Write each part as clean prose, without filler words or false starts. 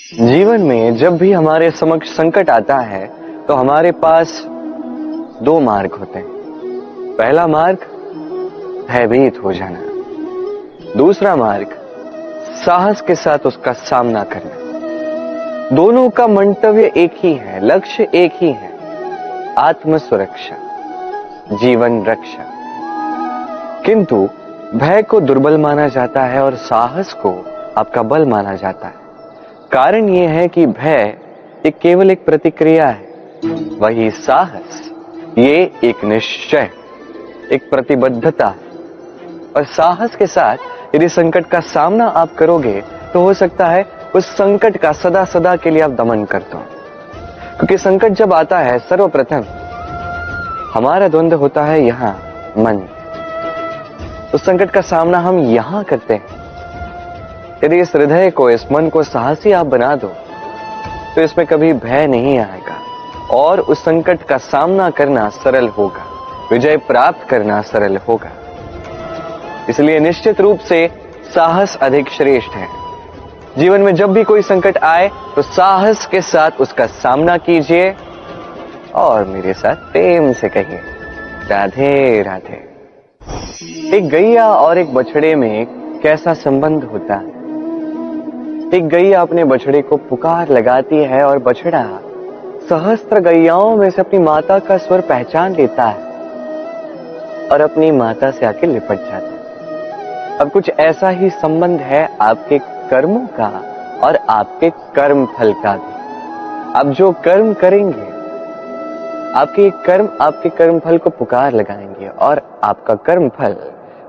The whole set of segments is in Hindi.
जीवन में जब भी हमारे समक्ष संकट आता है तो हमारे पास दो मार्ग होते हैं। पहला मार्ग भयभीत हो जाना, दूसरा मार्ग साहस के साथ उसका सामना करना। दोनों का मंतव्य एक ही है, लक्ष्य एक ही है, आत्म सुरक्षा, जीवन रक्षा। किंतु भय को दुर्बल माना जाता है और साहस को आपका बल माना जाता है। कारण यह है कि भय ये केवल एक प्रतिक्रिया है, वही साहस ये एक निश्चय, एक प्रतिबद्धता है। और साहस के साथ यदि संकट का सामना आप करोगे तो हो सकता है उस संकट का सदा सदा के लिए आप दमन कर दो। क्योंकि संकट जब आता है सर्वप्रथम हमारा द्वंद्व होता है यहां मन। उस संकट का सामना हम यहां करते हैं। यदि इस हृदय को, इस मन को साहसी आप बना दो तो इसमें कभी भय नहीं आएगा और उस संकट का सामना करना सरल होगा, विजय प्राप्त करना सरल होगा। इसलिए निश्चित रूप से साहस अधिक श्रेष्ठ है। जीवन में जब भी कोई संकट आए तो साहस के साथ उसका सामना कीजिए और मेरे साथ प्रेम से कहिए राधे राधे। एक गैया और एक बछड़े में कैसा संबंध होता है। एक गैया अपने बछड़े को पुकार लगाती है और बछड़ा सहस्त्र गैयाओं में से अपनी माता का स्वर पहचान लेता है और अपनी माता से आके लिपट जाता है। अब कुछ ऐसा ही संबंध है आपके कर्मों का और आपके कर्म फल का भी। आप जो कर्म करेंगे, आपके कर्म आपके कर्म फल को पुकार लगाएंगे और आपका कर्म फल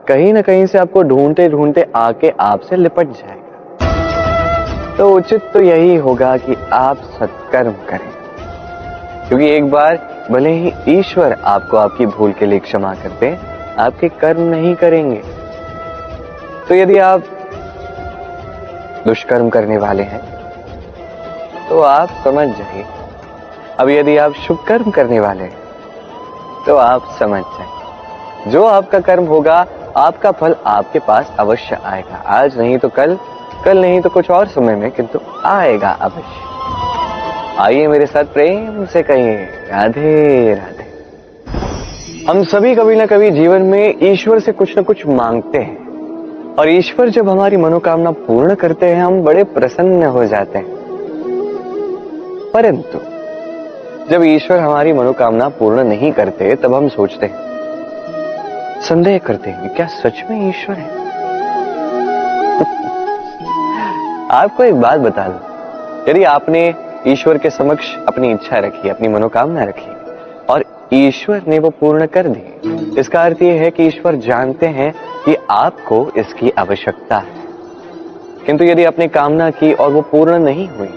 कहीं ना कहीं से आपको ढूंढते ढूंढते आके आपसे लिपट जाएगा। तो उचित तो यही होगा कि आप सत्कर्म करें, क्योंकि एक बार भले ही ईश्वर आपको आपकी भूल के लिए क्षमा कर दे, आपके कर्म नहीं करेंगे। तो यदि आप दुष्कर्म करने वाले हैं तो आप समझ जाइए। अब यदि आप शुभ कर्म करने वाले हैं तो आप समझ जाइए, जो आपका कर्म होगा आपका फल आपके पास अवश्य आएगा। आज नहीं तो कल, कल नहीं तो कुछ और समय में, किंतु आएगा अवश्य। आइए मेरे साथ प्रेम से कहिए राधे राधे। हम सभी कभी ना कभी जीवन में ईश्वर से कुछ ना कुछ मांगते हैं और ईश्वर जब हमारी मनोकामना पूर्ण करते हैं हम बड़े प्रसन्न हो जाते हैं। परंतु जब ईश्वर हमारी मनोकामना पूर्ण नहीं करते तब हम सोचते हैं, संदेह करते हैं, क्या सच में ईश्वर है? आपको एक बात बता दूं, यदि आपने ईश्वर के समक्ष अपनी इच्छा रखी, अपनी मनोकामना रखी और ईश्वर ने वो पूर्ण कर दी, इसका अर्थ यह है कि ईश्वर जानते हैं कि आपको इसकी आवश्यकता है। किंतु यदि आपने कामना की और वो पूर्ण नहीं हुई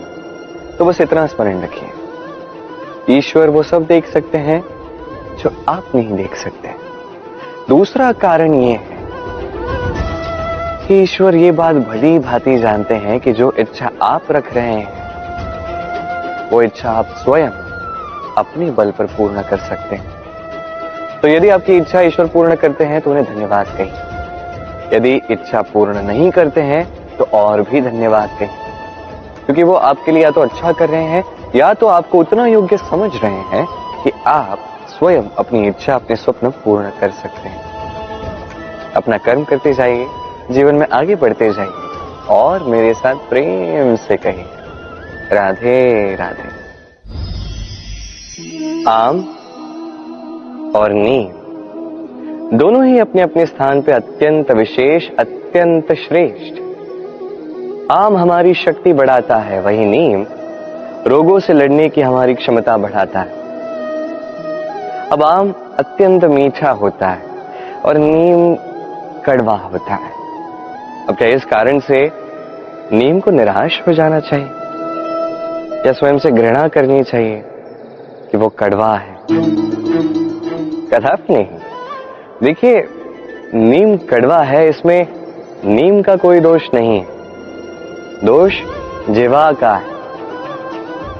तो बस इतना स्मरण रखिए, ईश्वर वो सब देख सकते हैं जो आप नहीं देख सकते। दूसरा कारण ये है कि ईश्वर ये बात भली भांति जानते हैं कि जो इच्छा आप रख रहे हैं वो इच्छा आप स्वयं अपने बल पर पूर्ण कर सकते हैं। तो यदि आपकी इच्छा ईश्वर पूर्ण करते हैं तो उन्हें धन्यवाद कहिए, यदि इच्छा पूर्ण नहीं करते हैं तो और भी धन्यवाद कहिए, क्योंकि वो आपके लिए या तो अच्छा कर रहे हैं या तो आपको उतना योग्य समझ रहे हैं कि आप स्वयं अपनी इच्छा, अपने स्वप्न पूर्ण कर सकते हैं। अपना कर्म करते जाइए, जीवन में आगे बढ़ते जाइए और मेरे साथ प्रेम से कहिए राधे राधे। आम और नीम दोनों ही अपने अपने स्थान पे अत्यंत विशेष, अत्यंत श्रेष्ठ। आम हमारी शक्ति बढ़ाता है, वही नीम रोगों से लड़ने की हमारी क्षमता बढ़ाता है। अब आम अत्यंत मीठा होता है और नीम कड़वा होता है। अब क्या इस कारण से नीम को निराश हो जाना चाहिए या स्वयं से घृणा करनी चाहिए कि वो कड़वा है? कदापि नहीं। देखिए, नीम कड़वा है, इसमें नीम का कोई दोष नहीं है, दोष जिह्वा का है।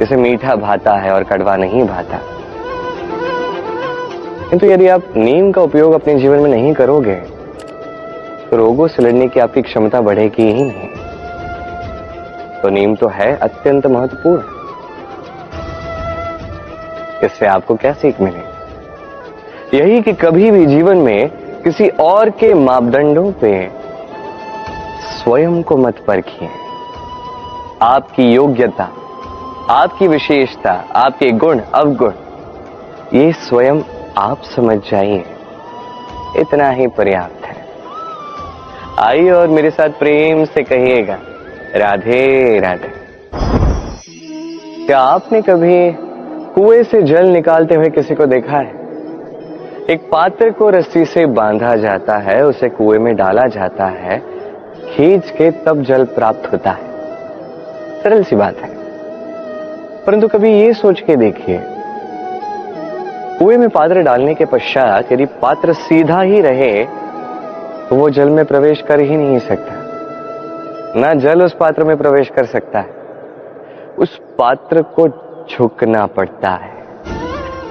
इसे मीठा भाता है और कड़वा नहीं भाता। किंतु यदि आप नीम का उपयोग अपने जीवन में नहीं करोगे तो रोगों से लड़ने की आपकी क्षमता बढ़ेगी ही नहीं। तो नीम तो है अत्यंत महत्वपूर्ण। इससे आपको क्या सीख मिलेगी? यही कि कभी भी जीवन में किसी और के मापदंडों पे स्वयं को मत परखिए। आपकी योग्यता, आपकी विशेषता, आपके गुण अवगुण, ये स्वयं आप समझ जाइए, इतना ही पर्याप्त है। आइए और मेरे साथ प्रेम से कहिएगा, राधे राधे। क्या आपने कभी कुएं से जल निकालते हुए किसी को देखा है? एक पात्र को रस्सी से बांधा जाता है, उसे कुएं में डाला जाता है, खींच के तब जल प्राप्त होता है। सरल सी बात है, परंतु कभी ये सोच के देखिए, कुएं में पात्र डालने के पश्चात यदि पात्र सीधा ही रहे तो वो जल में प्रवेश कर ही नहीं सकता, ना जल उस पात्र में प्रवेश कर सकता है। उस पात्र को झुकना पड़ता है,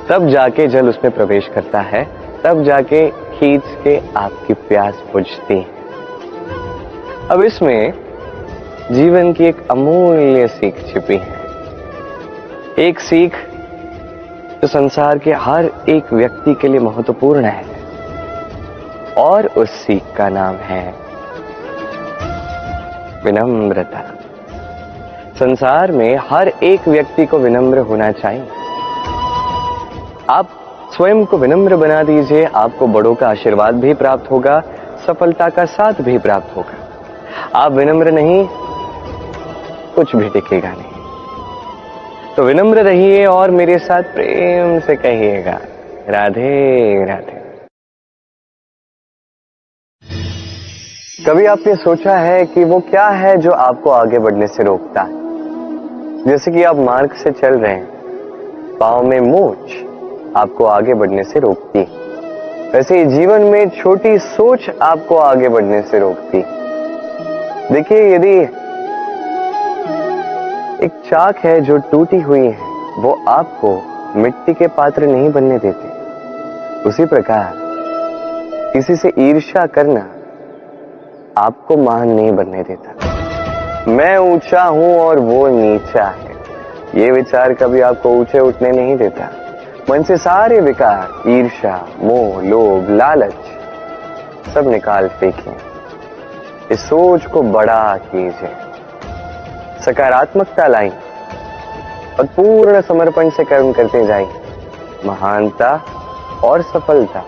तब जाके जल उसमें प्रवेश करता है, तब जाके खींच के आपकी प्यास बुझती है। अब इसमें जीवन की एक अमूल्य सीख छिपी है, एक सीख जो संसार के हर एक व्यक्ति के लिए महत्वपूर्ण है, और उस सीख का नाम है विनम्रता। संसार में हर एक व्यक्ति को विनम्र होना चाहिए। आप स्वयं को विनम्र बना दीजिए, आपको बड़ों का आशीर्वाद भी प्राप्त होगा, सफलता का साथ भी प्राप्त होगा। आप विनम्र नहीं, कुछ भी टिकेगा नहीं। तो विनम्र रहिए और मेरे साथ प्रेम से कहिएगा, राधे राधे। कभी आपने सोचा है कि वो क्या है जो आपको आगे बढ़ने से रोकता है? जैसे कि आप मार्ग से चल रहे हैं, पांव में मोच आपको आगे बढ़ने से रोकती, वैसे ही जीवन में छोटी सोच आपको आगे बढ़ने से रोकती। देखिए, यदि एक चाक है जो टूटी हुई है, वो आपको मिट्टी के पात्र नहीं बनने देते। उसी प्रकार किसी से ईर्ष्या करना आपको महान नहीं बनने देता। मैं ऊंचा हूं और वो नीचा है, ये विचार कभी आपको ऊंचे उठने नहीं देता। मन से सारे विकार, ईर्ष्या, मोह, लोभ, लालच सब निकाल फेंकिए। इस सोच को बड़ा कीजिए, सकारात्मकता लाइए और पूर्ण समर्पण से कर्म करते जाइए। महानता और सफलता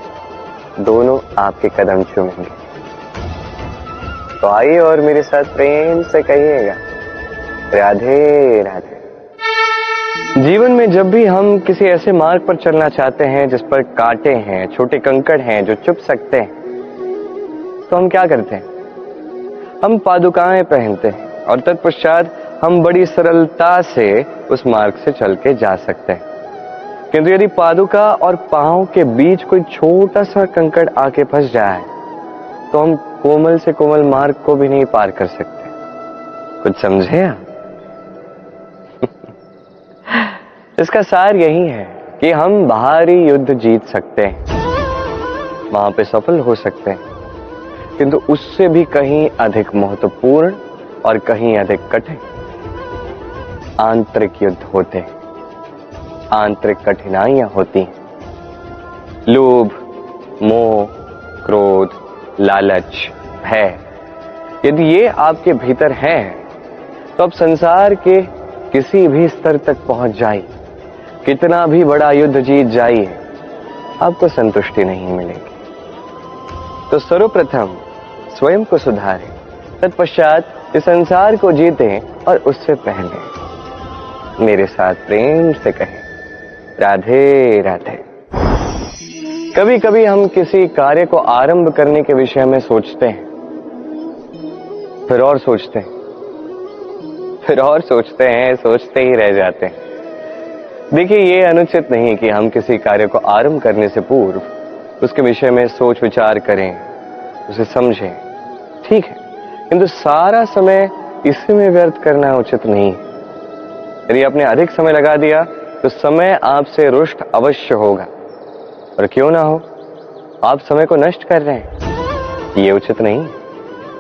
दोनों आपके कदम चूमेंगे। तो आइए और मेरे साथ प्रेम से कहिएगा, राधे राधे। जीवन में जब भी हम किसी ऐसे मार्ग पर चलना चाहते हैं जिस पर कांटे हैं, छोटे कंकड़ हैं जो चुभ सकते हैं, तो हम क्या करते हैं? हम पादुकाएं पहनते हैं और तत्पश्चात हम बड़ी सरलता से उस मार्ग से चल के जा सकते हैं। किंतु यदि पादुका और पांव के बीच कोई छोटा सा कंकड़ आके फंस जाए तो हम कोमल से कोमल मार्ग को भी नहीं पार कर सकते। कुछ समझे आप? इसका सार यही है कि हम बाहरी युद्ध जीत सकते हैं, वहां पे सफल हो सकते हैं, किंतु उससे भी कहीं अधिक महत्वपूर्ण और कहीं अधिक कठिन आंतरिक युद्ध होते हैं, आंतरिक कठिनाइयां होती हैं। लोभ, मोह, क्रोध, लालच, भय, यदि ये आपके भीतर है तो आप संसार के किसी भी स्तर तक पहुंच जाइए, कितना भी बड़ा युद्ध जीत जाइए, आपको संतुष्टि नहीं मिलेगी। तो सर्वप्रथम स्वयं को सुधारें, तत्पश्चात इस संसार को जीतें और उससे पहले मेरे साथ प्रेम से कहें, राधे राधे। कभी कभी हम किसी कार्य को आरंभ करने के विषय में सोचते हैं, फिर और सोचते हैं, फिर और सोचते हैं, सोचते ही रह जाते हैं। देखिए, ये अनुचित नहीं कि हम किसी कार्य को आरंभ करने से पूर्व उसके विषय में सोच विचार करें, उसे समझें, ठीक है, किंतु सारा समय इसी में व्यर्थ करना उचित नहीं है। यदि आपने अधिक समय लगा दिया तो समय आपसे रुष्ट अवश्य होगा, और क्यों ना हो, आप समय को नष्ट कर रहे हैं, ये उचित नहीं।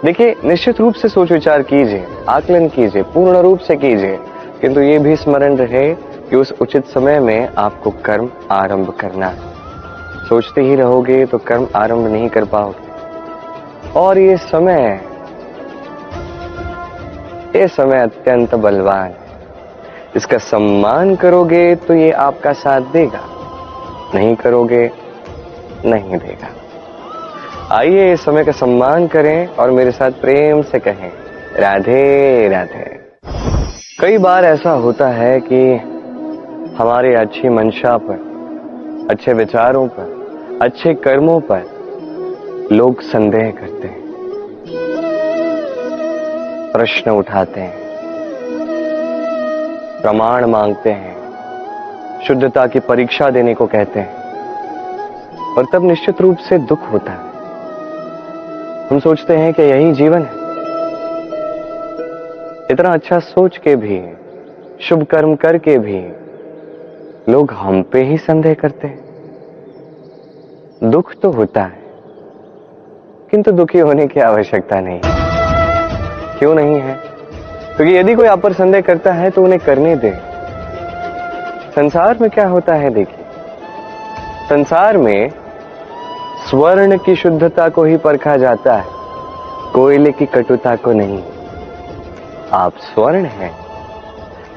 देखिए, निश्चित रूप से सोच विचार कीजिए, आकलन कीजिए, पूर्ण रूप से कीजिए, किंतु ये भी स्मरण रहे कि उस उचित समय में आपको कर्म आरंभ करना है। सोचते ही रहोगे तो कर्म आरंभ नहीं कर पाओगे। और ये समय अत्यंत बलवान है। इसका सम्मान करोगे तो ये आपका साथ देगा, नहीं करोगे नहीं देगा। आइए इस समय का सम्मान करें और मेरे साथ प्रेम से कहें, राधे राधे। कई बार ऐसा होता है कि हमारे अच्छी मंशा पर, अच्छे विचारों पर, अच्छे कर्मों पर लोग संदेह करते हैं, प्रश्न उठाते हैं, प्रमाण मांगते हैं, शुद्धता की परीक्षा देने को कहते हैं। और तब निश्चित रूप से दुख होता है। हम सोचते हैं कि यही जीवन है। इतना अच्छा सोच के भी, शुभ कर्म करके भी लोग हम पे ही संदेह करते हैं। दुख तो होता है, किंतु दुखी होने की आवश्यकता नहीं। क्यों नहीं है? क्योंकि यदि कोई आप पर संदेह करता है तो उन्हें करने दे। संसार में क्या होता है देखिए, संसार में स्वर्ण की शुद्धता को ही परखा जाता है, कोयले की कटुता को नहीं। आप स्वर्ण हैं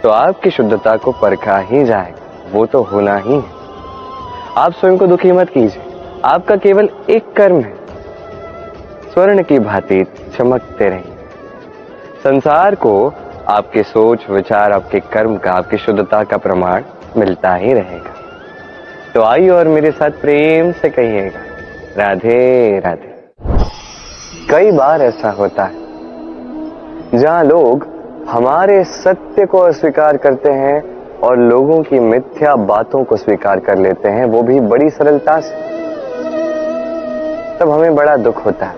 तो आपकी शुद्धता को परखा ही जाएगा, वो तो होना ही है। आप स्वयं को दुखी मत कीजिए, आपका केवल एक कर्म है, स्वर्ण की भांति चमकते रहिए। संसार को आपके सोच विचार, आपके कर्म का, आपकी शुद्धता का प्रमाण मिलता ही रहेगा। तो आइए और मेरे साथ प्रेम से कहिएगा, राधे राधे। कई बार ऐसा होता है जहां लोग हमारे सत्य को अस्वीकार करते हैं और लोगों की मिथ्या बातों को स्वीकार कर लेते हैं, वो भी बड़ी सरलता से। तब हमें बड़ा दुख होता है,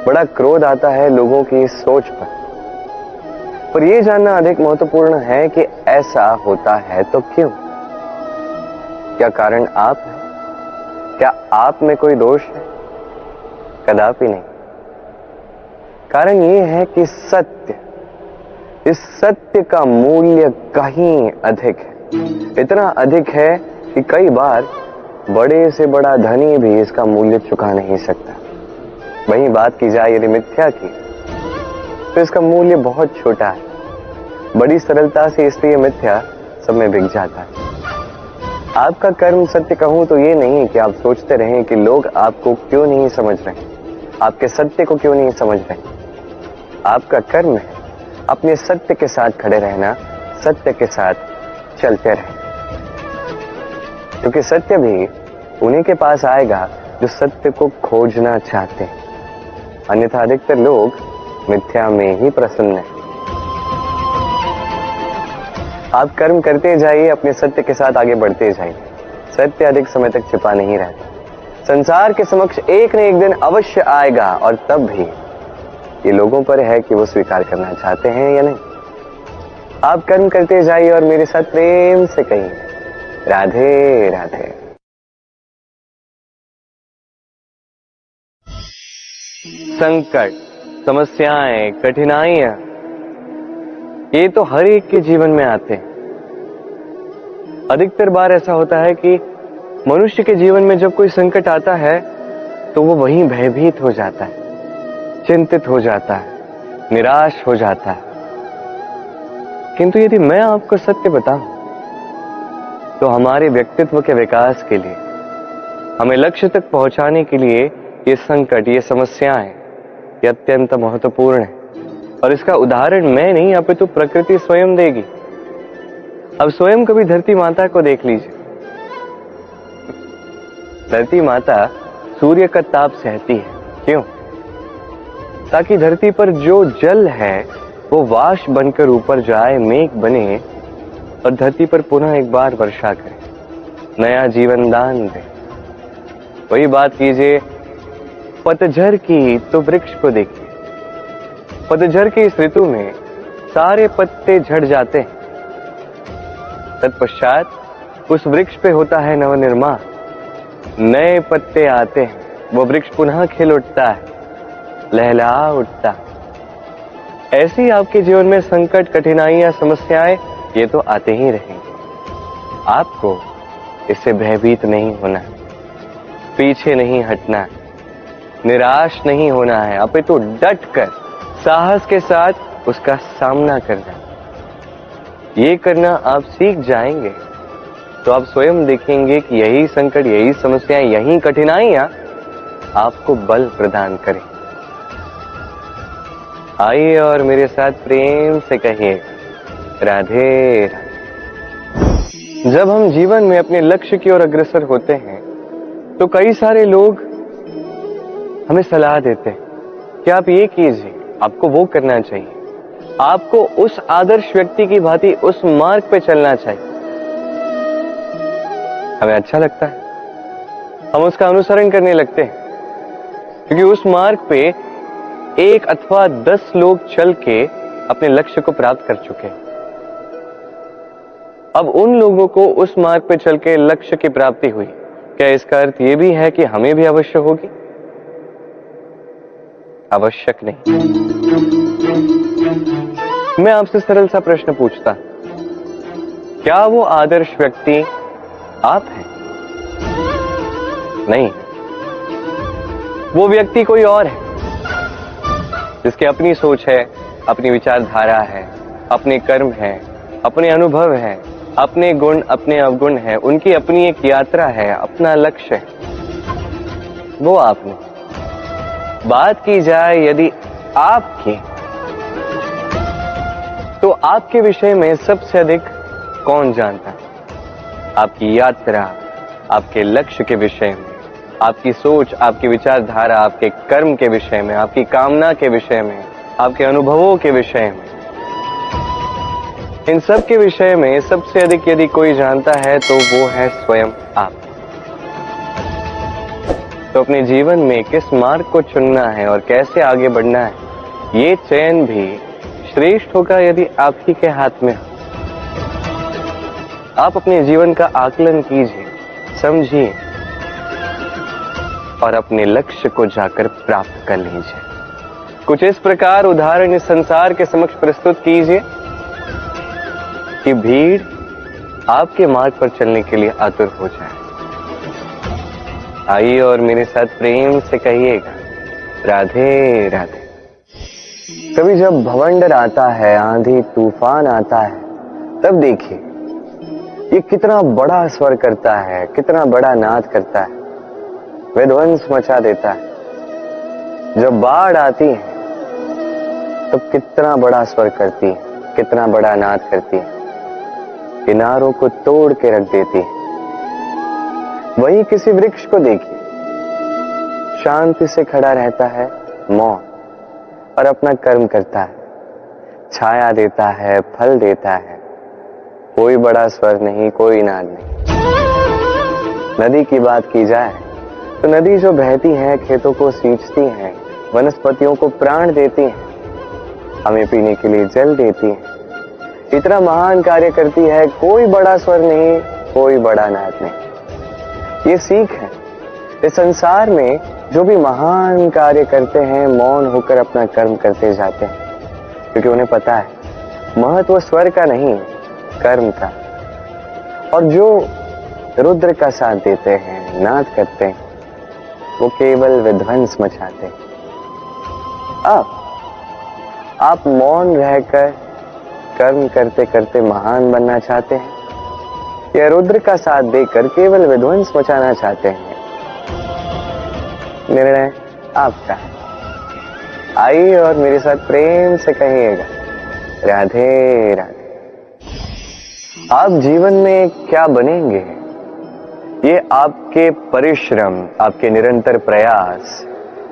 बड़ा क्रोध आता है लोगों की इस सोच पर यह जानना अधिक महत्वपूर्ण है कि ऐसा होता है तो क्यों? क्या कारण आप है? क्या आप में कोई दोष है? कदापि नहीं। कारण यह है कि इस सत्य का मूल्य कहीं अधिक है। इतना अधिक है कि कई बार बड़े से बड़ा धनी भी इसका मूल्य चुका नहीं सकता। वहीं बात की जाए यदि मिथ्या की, तो इसका मूल्य बहुत छोटा है, बड़ी सरलता से इसलिए मिथ्या सब में बिक जाता है। आपका कर्म सत्य कहूं तो ये नहीं कि आप सोचते रहें कि लोग आपको क्यों नहीं समझ रहे, आपके सत्य को क्यों नहीं समझ रहे। आपका कर्म है अपने सत्य के साथ खड़े रहना, सत्य के साथ चलते रहें, क्योंकि सत्य भी उन्हीं के पास आएगा जो सत्य को खोजना चाहते हैं। अन्यथा अधिकतर लोग मिथ्या में ही प्रसन्न हैं। आप कर्म करते जाइए, अपने सत्य के साथ आगे बढ़ते जाइए। सत्य अधिक समय तक छिपा नहीं रहता, संसार के समक्ष एक न एक दिन अवश्य आएगा, और तब भी ये लोगों पर है कि वो स्वीकार करना चाहते हैं या नहीं। आप कर्म करते जाइए और मेरे साथ प्रेम से कहिए, राधे राधे। संकट, समस्याएं, कठिनाइयां, ये तो हर एक के जीवन में आते हैं। अधिकतर बार ऐसा होता है कि मनुष्य के जीवन में जब कोई संकट आता है तो वो वहीं भयभीत हो जाता है, चिंतित हो जाता है, निराश हो जाता है। किंतु यदि मैं आपको सत्य बताऊं तो हमारे व्यक्तित्व के विकास के लिए, हमें लक्ष्य तक पहुंचाने के लिए ये संकट, ये समस्याएं, ये अत्यंत महत्वपूर्ण है। और इसका उदाहरण मैं नहीं अपितु प्रकृति स्वयं देगी। अब स्वयं कभी धरती माता को देख लीजिए। धरती माता सूर्य का ताप सहती है, क्यों? ताकि धरती पर जो जल है वो वाष्प बनकर ऊपर जाए, मेघ बने और धरती पर पुनः एक बार वर्षा करे, नया जीवन दान दे। वही बात कीजिए पतझड़ की, तो वृक्ष को देखिए। पतझड़ की इस ऋतु में सारे पत्ते झड़ जाते हैं, तत्पश्चात उस वृक्ष पे होता है नवनिर्माण, नए पत्ते आते हैं, वो वृक्ष पुनः खिल उठता है, लहला उठता। ऐसी आपके जीवन में संकट, कठिनाइयां, समस्याएं ये तो आते ही रहेंगे। आपको इससे भयभीत नहीं होना है, पीछे नहीं हटना है, निराश नहीं होना है, अपितु डट कर साहस के साथ उसका सामना करना है। ये करना आप सीख जाएंगे तो आप स्वयं देखेंगे कि यही संकट, यही समस्याएं, यही कठिनाइयां आपको बल प्रदान करें। आइए और मेरे साथ प्रेम से कहिए, राधे राधे। जब हम जीवन में अपने लक्ष्य की ओर अग्रसर होते हैं तो कई सारे लोग हमें सलाह देते हैं कि आप ये कीजिए, आपको वो करना चाहिए, आपको उस आदर्श व्यक्ति की भांति उस मार्ग पे चलना चाहिए। हमें अच्छा लगता है, हम उसका अनुसरण करने लगते हैं, क्योंकि उस मार्ग पे 1 अथवा 10 लोग चल के अपने लक्ष्य को प्राप्त कर चुके हैं। अब उन लोगों को उस मार्ग पे चल के लक्ष्य की प्राप्ति हुई, क्या इसका अर्थ यह भी है कि हमें भी अवश्य होगी? आवश्यक नहीं। मैं आपसे सरल सा प्रश्न पूछता, क्या वो आदर्श व्यक्ति आप हैं? नहीं, वो व्यक्ति कोई और है, जिसकी अपनी सोच है, अपनी विचारधारा है, अपने कर्म है, अपने अनुभव है, अपने गुण, अपने अवगुण है, उनकी अपनी एक यात्रा है, अपना लक्ष्य है। वो आप नहीं। बात की जाए यदि आपकी, तो आपके विषय में सबसे अधिक कौन जानता है? आपकी यात्रा, आपके लक्ष्य के विषय में, आपकी सोच, आपकी विचारधारा, आपके कर्म के विषय में, आपकी कामना के विषय में, आपके अनुभवों के विषय में, इन सब के विषय में सबसे अधिक यदि कोई जानता है तो वो है स्वयं आप। तो अपने जीवन में किस मार्ग को चुनना है और कैसे आगे बढ़ना है, ये चयन भी श्रेष्ठ होगा यदि आप ही के हाथ में हो। आप अपने जीवन का आकलन कीजिए, समझिए और अपने लक्ष्य को जाकर प्राप्त कर लीजिए। कुछ इस प्रकार उदाहरण इस संसार के समक्ष प्रस्तुत कीजिए कि भीड़ आपके मार्ग पर चलने के लिए आतुर हो जाए। आइए और मेरे साथ प्रेम से कहिएगा, राधे राधे। कभी जब भवंडर आता है, आंधी तूफान आता है, तब देखिए ये कितना बड़ा स्वर करता है, कितना बड़ा नाद करता है, विध्वंस मचा देता है। जब बाढ़ आती है तब कितना बड़ा स्वर करती है, कितना बड़ा नाद करती है, किनारों को तोड़ के रख देती है। वहीं किसी वृक्ष को देखिए, शांति से खड़ा रहता है, मौन, और अपना कर्म करता है, छाया देता है, फल देता है, कोई बड़ा स्वर नहीं, कोई नाद नहीं। नदी की बात की जाए तो नदी जो बहती है, खेतों को सींचती है, वनस्पतियों को प्राण देती है, हमें पीने के लिए जल देती है, इतना महान कार्य करती है, कोई बड़ा स्वर नहीं, कोई बड़ा नाद नहीं। ये सीख है, इस संसार में जो भी महान कार्य करते हैं, मौन होकर अपना कर्म करते जाते हैं, क्योंकि उन्हें पता है महत्व स्वर का नहीं, कर्म का। और जो रुद्र का साथ देते हैं, नाद करते हैं, वो केवल विध्वंस मचाते हैं। आप मौन रहकर कर्म करते करते महान बनना चाहते हैं, या रुद्र का साथ देकर केवल विध्वंस मचाना चाहते हैं? निर्णय आपका है। आइए और मेरे साथ प्रेम से कहिएगा, राधे राधे। आप जीवन में क्या बनेंगे, ये आपके परिश्रम, आपके निरंतर प्रयास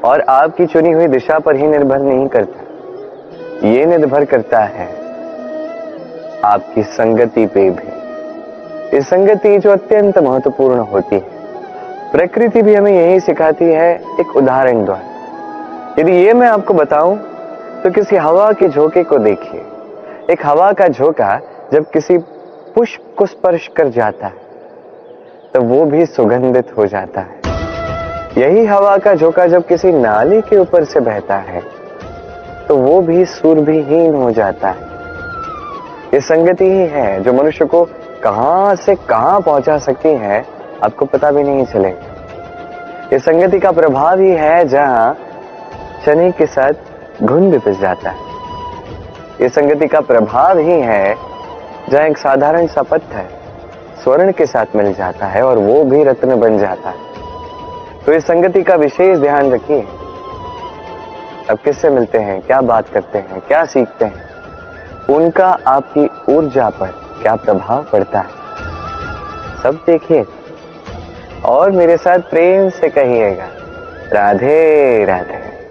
और आपकी चुनी हुई दिशा पर ही निर्भर नहीं करता। ये निर्भर करता है आपकी संगति पे भी। ये संगति जो अत्यंत महत्वपूर्ण होती है। प्रकृति भी हमें यही सिखाती है, एक उदाहरण द्वारा। यदि ये मैं आपको बताऊं तो किसी हवा के झोंके को देखिए। एक हवा का झोंका जब किसी पुष्प को स्पर्श कर जाता है तो वो भी सुगंधित हो जाता है। यही हवा का झोंका जब किसी नाली के ऊपर से बहता है तो वो भी सुरभिहीन हो जाता है। ये संगति ही है जो मनुष्य को कहां से कहां पहुंचा सकती है, आपको पता भी नहीं चलेगा। ये संगति का प्रभाव ही है जहां चने के साथ घुन भी पिस जाता है। ये संगति का प्रभाव ही है जहां एक साधारण सा पत्थर स्वर्ण के साथ मिल जाता है और वो भी रत्न बन जाता है। तो इस संगति का विशेष ध्यान रखिए। अब किससे मिलते हैं, क्या बात करते हैं, क्या सीखते हैं, उनका आपकी ऊर्जा पर क्या प्रभाव पड़ता है, सब देखिए और मेरे साथ प्रेम से कहिएगा, राधे राधे।